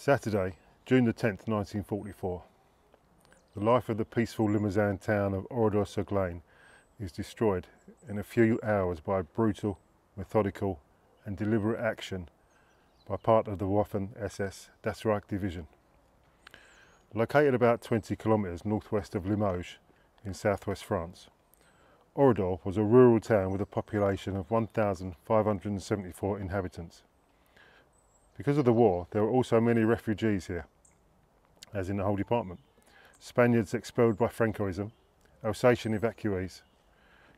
Saturday, June the 10th, 1944. The life of the peaceful Limousin town of Oradour-sur-Glane is destroyed in a few hours by brutal, methodical and deliberate action by part of the Waffen-SS Das Reich Division. Located about 20 kilometres northwest of Limoges in southwest France, Oradour was a rural town with a population of 1,574 inhabitants. Because of the war, there were also many refugees here, as in the whole department. Spaniards expelled by Francoism, Alsatian evacuees,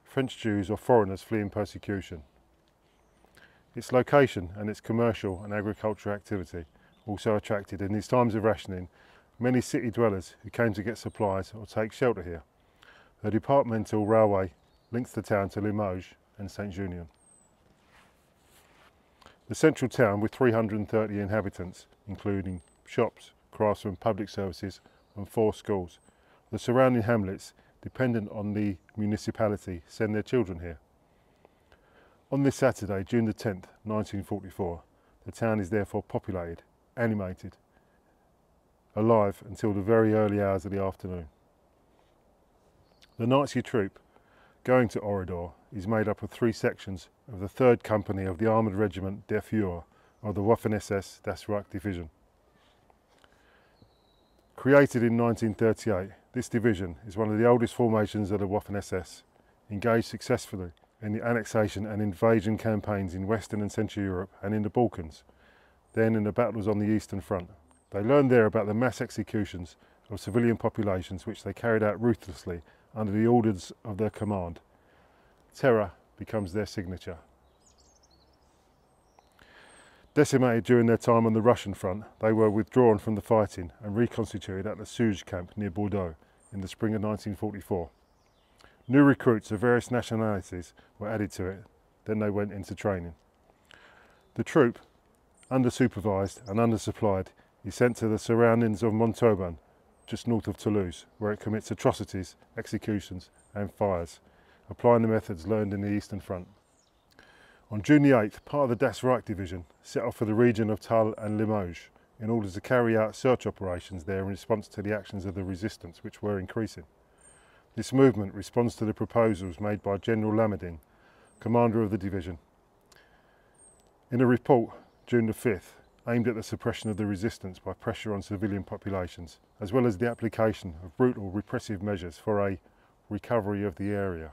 French Jews or foreigners fleeing persecution. Its location and its commercial and agricultural activity also attracted, in these times of rationing, many city dwellers who came to get supplies or take shelter here. The departmental railway links the town to Limoges and Saint-Junien. The central town, with 330 inhabitants, including shops, craftsmen, public services and 4 schools. The surrounding hamlets, dependent on the municipality, send their children here. On this Saturday, June the 10th, 1944, the town is therefore populated, animated, alive until the very early hours of the afternoon. The Nazi troop going to Oradour is made up of 3 sections of the 3rd Company of the Armoured Regiment Der Führer of the Waffen-SS Das Reich Division. Created in 1938, this division is one of the oldest formations of the Waffen-SS, engaged successfully in the annexation and invasion campaigns in Western and Central Europe and in the Balkans, then in the battles on the Eastern Front. They learned there about the mass executions of civilian populations which they carried out ruthlessly under the orders of their command. Terror becomes their signature. Decimated during their time on the Russian front, they were withdrawn from the fighting and reconstituted at the Souge camp near Bordeaux in the spring of 1944. New recruits of various nationalities were added to it, then they went into training. The troop, under-supervised and under-supplied, is sent to the surroundings of Montauban, just north of Toulouse, where it commits atrocities, executions and fires, applying the methods learned in the Eastern Front. On June the 8th, part of the Das Reich Division set off for the region of Tulle and Limoges in order to carry out search operations there in response to the actions of the resistance, which were increasing. This movement responds to the proposals made by General Lamadin, commander of the division. In a report, June the 5th, aimed at the suppression of the resistance by pressure on civilian populations, as well as the application of brutal repressive measures for a recovery of the area.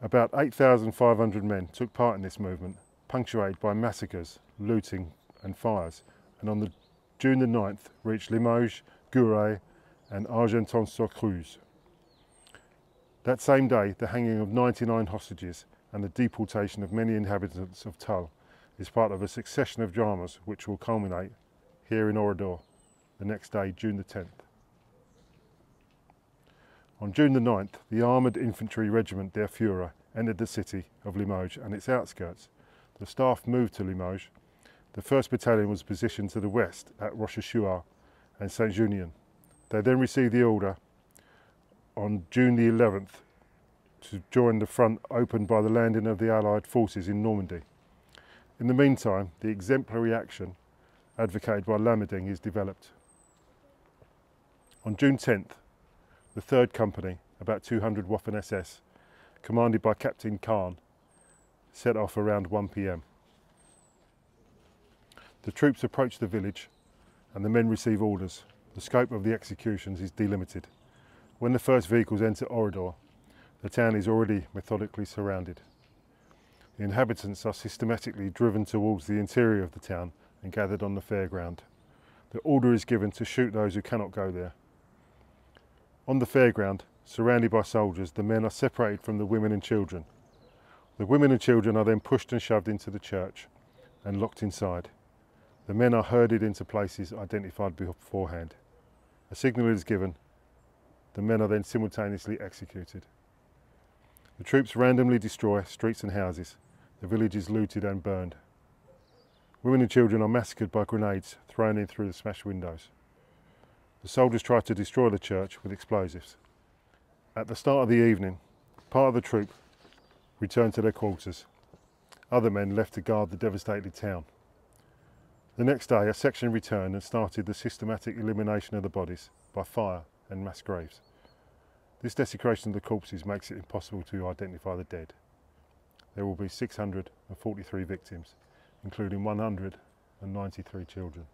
About 8,500 men took part in this movement, punctuated by massacres, looting and fires, and on June the 9th reached Limoges, Guéret and Argenton-sur-Creuse. That same day, the hanging of 99 hostages and the deportation of many inhabitants of Tulle is part of a succession of dramas which will culminate here in Oradour the next day, June the 10th. On June the 9th, the Armoured Infantry Regiment Der Führer entered the city of Limoges and its outskirts. The staff moved to Limoges. The 1st Battalion was positioned to the west at Rochechouart and Saint-Junien. They then received the order on June the 11th to join the front opened by the landing of the Allied forces in Normandy. In the meantime, the exemplary action advocated by Lamadin is developed. On June 10th, the 3rd Company, about 200 Waffen-SS, commanded by Captain Kahn, set off around 1 p.m. The troops approach the village and the men receive orders. The scope of the executions is delimited. When the first vehicles enter Oradour, the town is already methodically surrounded. The inhabitants are systematically driven towards the interior of the town and gathered on the fairground. The order is given to shoot those who cannot go there. On the fairground, surrounded by soldiers, the men are separated from the women and children. The women and children are then pushed and shoved into the church and locked inside. The men are herded into places identified beforehand. A signal is given. The men are then simultaneously executed. The troops randomly destroy streets and houses. The village is looted and burned. Women and children are massacred by grenades thrown in through the smashed windows. The soldiers try to destroy the church with explosives. At the start of the evening, part of the troop returned to their quarters. Other men left to guard the devastated town. The next day, a section returned and started the systematic elimination of the bodies by fire and mass graves. This desecration of the corpses makes it impossible to identify the dead. There will be 643 victims, including 193 children.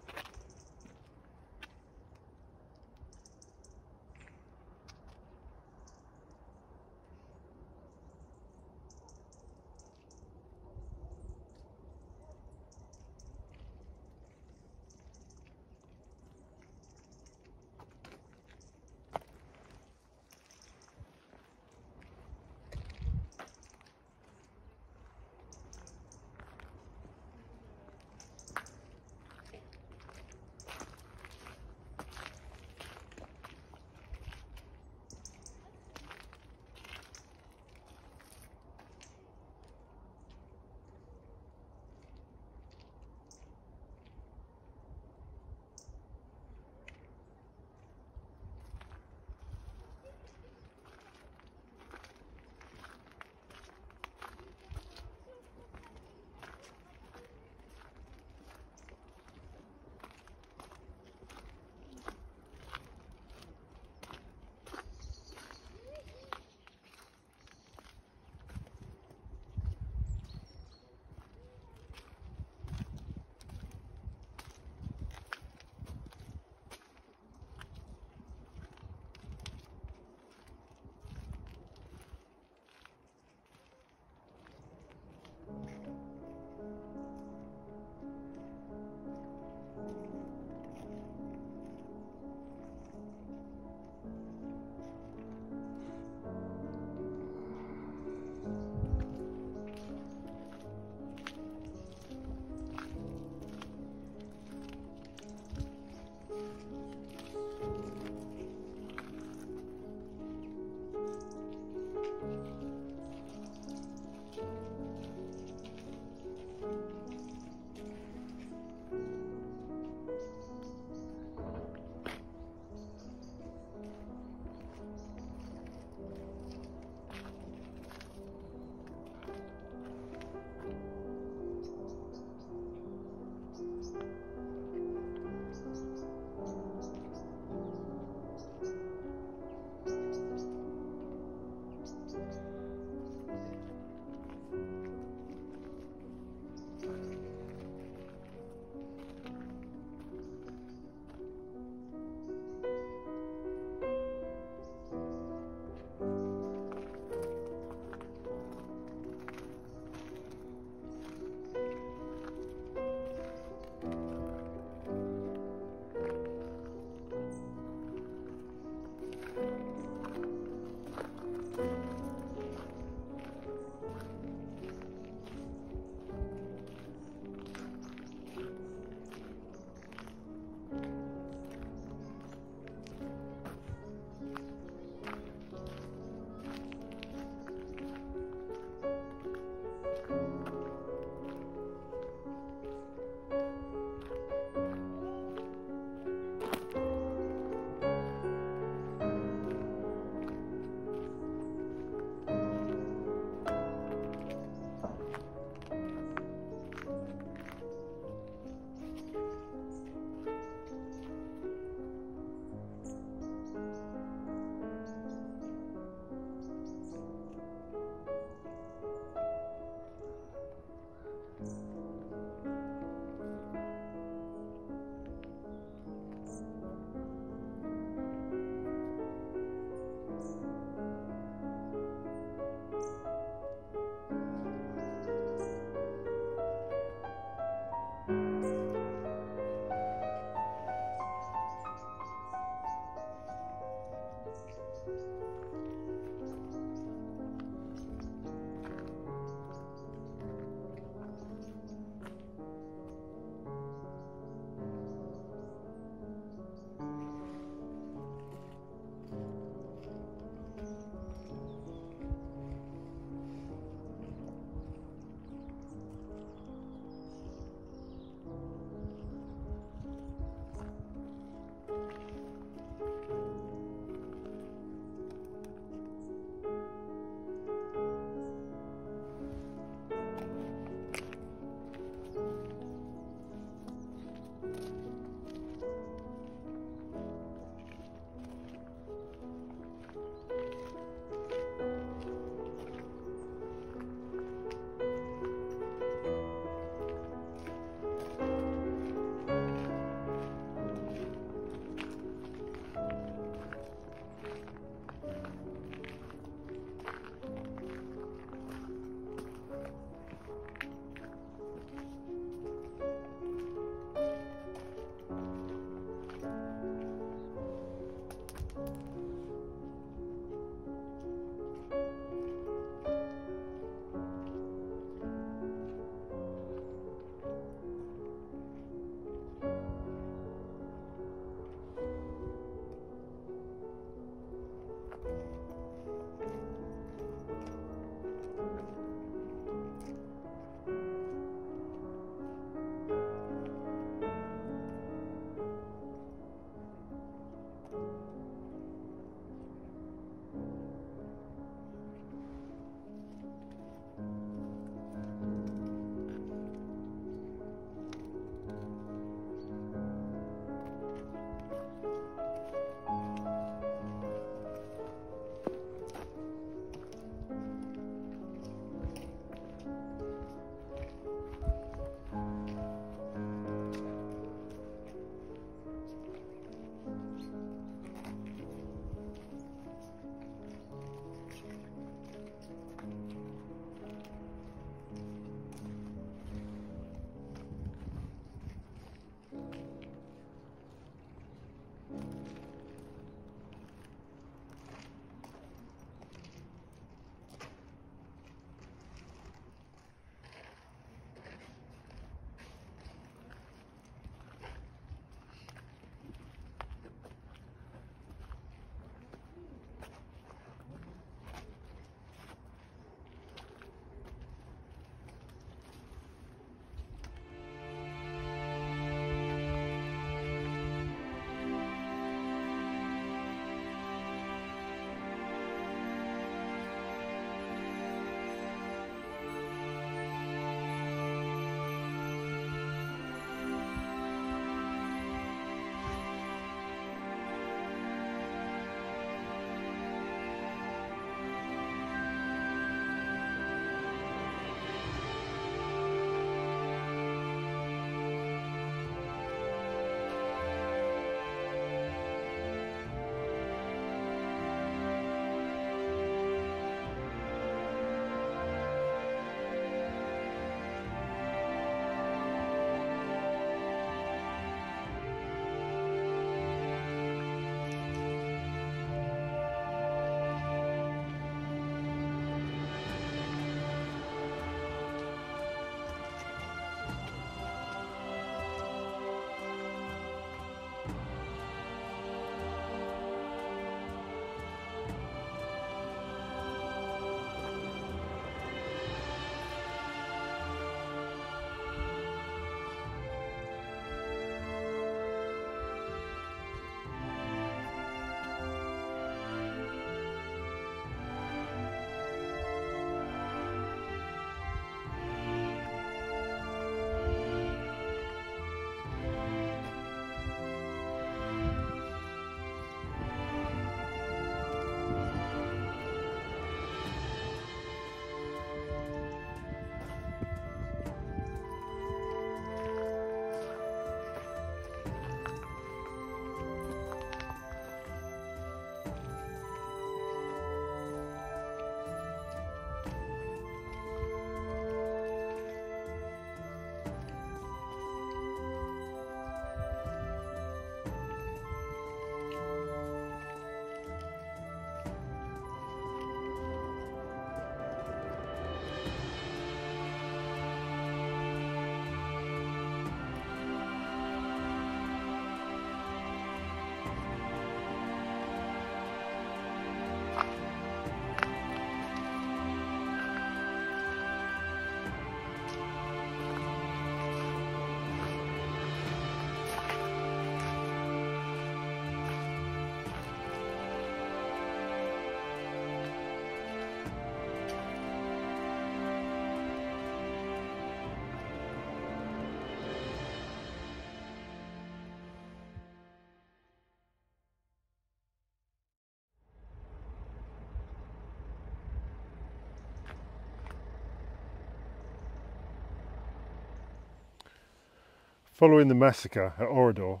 Following the massacre at Oradour,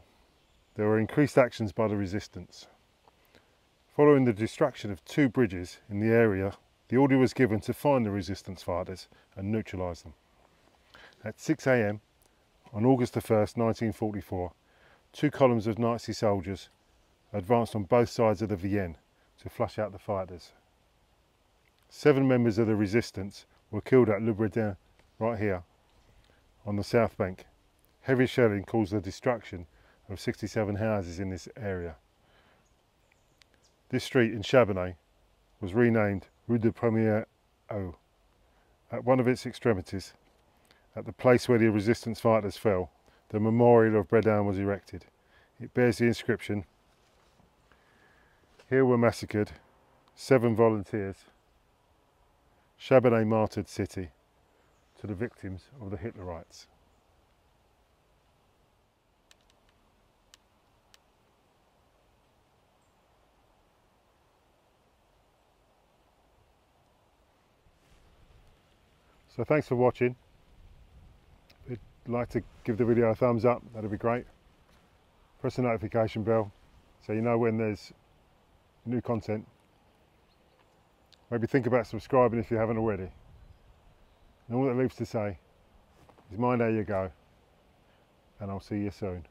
there were increased actions by the resistance. Following the destruction of 2 bridges in the area, the order was given to find the resistance fighters and neutralise them. At 6 AM on August 1st, 1944, 2 columns of Nazi soldiers advanced on both sides of the Vienne to flush out the fighters. 7 members of the resistance were killed at Le Bredin, right here, on the south bank. Heavy shelling caused the destruction of 67 houses in this area. This street in Chabanais was renamed Rue de Premier Eau. At one of its extremities, at the place where the resistance fighters fell, the memorial of Bredin was erected. It bears the inscription, "Here were massacred 7 volunteers, Chabanais martyred city, to the victims of the Hitlerites." So thanks for watching. If you'd like to give the video a thumbs up, that'd be great. Press the notification bell so you know when there's new content. Maybe think about subscribing if you haven't already. And all that leaves to say is mind how you go, and I'll see you soon.